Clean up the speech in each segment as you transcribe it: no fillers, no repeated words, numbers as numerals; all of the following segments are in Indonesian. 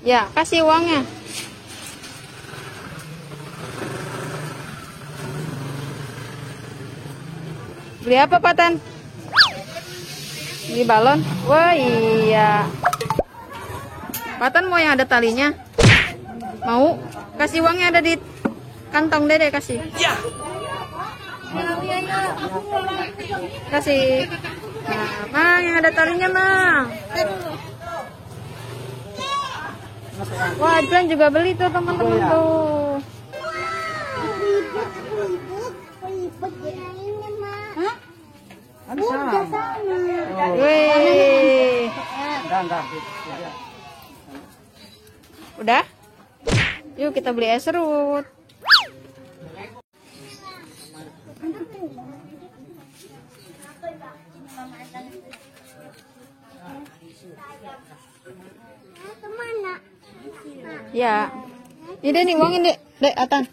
Ya, kasih uangnya. Beli apa, Patan? Beli balon? Wah, iya. Patan mau yang ada talinya? Mau? Kasih uangnya, ada di kantong Dede, kasih. Ya. Kasih. Nah, Mang, yang ada talinya, Mang. Wah, Adlan juga beli tuh, teman-teman tuh. Wih. Udah? Yuk kita beli es serut. Ya. Ini nih uangin, Dek, Atan.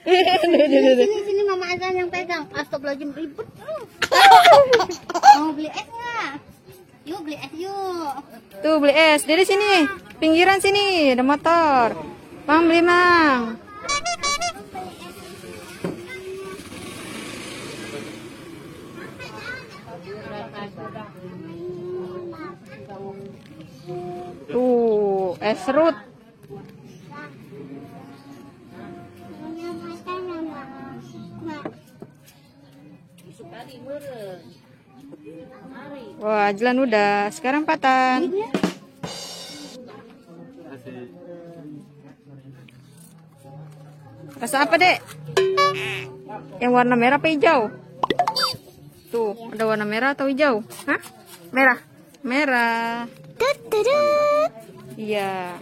Sini Mama Atan yang pegang. Astagfirullahaladzim, ribet. Mau beli es nggak? Yuk beli es yuk. Tuh beli es. Dari sini, pinggiran sini, ada motor. Mang beli, Mang. Tuh, es serut. Wah, Ajlan udah. Sekarang Patan. Rasa apa, Dek? Yang warna merah apa hijau? Tuh, ada warna merah atau hijau? Hah? Merah. Merah. Iya.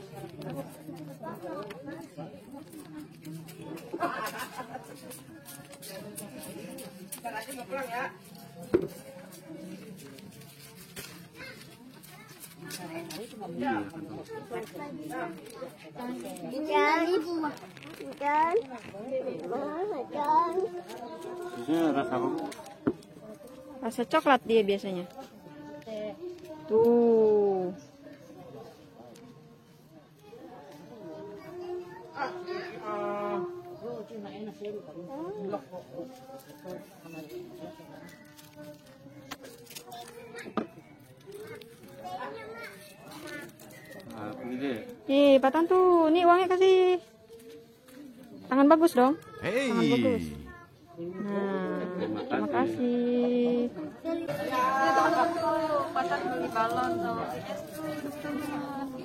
Rasa coklat dia biasanya. Tuh. Nih, Patan tuh. Nih uangnya kasih. Tangan bagus dong. Tangan bagus. Nah, terima kasih. Patan beli balon sama es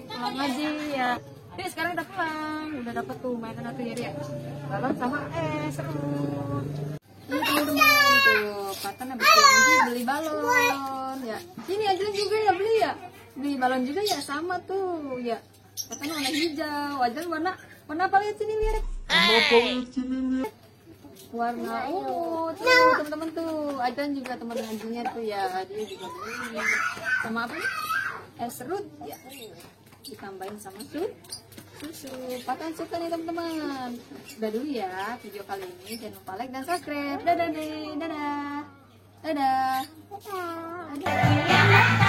pulang aja ya. Dek, sekarang udah pulang. Udah dapet tuh mainan tuh ya. Balon sama es serut. Ini teman-teman tuh. Patan habis pulang aja beli balon ya. Sini aja juga ya beli ya. Beli balon juga ya, sama tuh ya. Katanya warna hijau, aja warna apa, lihat sini lihat. Warna ungu tuh teman-teman tuh. Ajan juga teman ngajinya tuh ya, dia juga beli. Sama apa nih? Es serut ya. Ditambahin sama susu. Patan suka nih teman-teman. Udah dulu ya video kali ini, jangan lupa like dan subscribe. Dadah deh, dadah. Dadah. Dadah.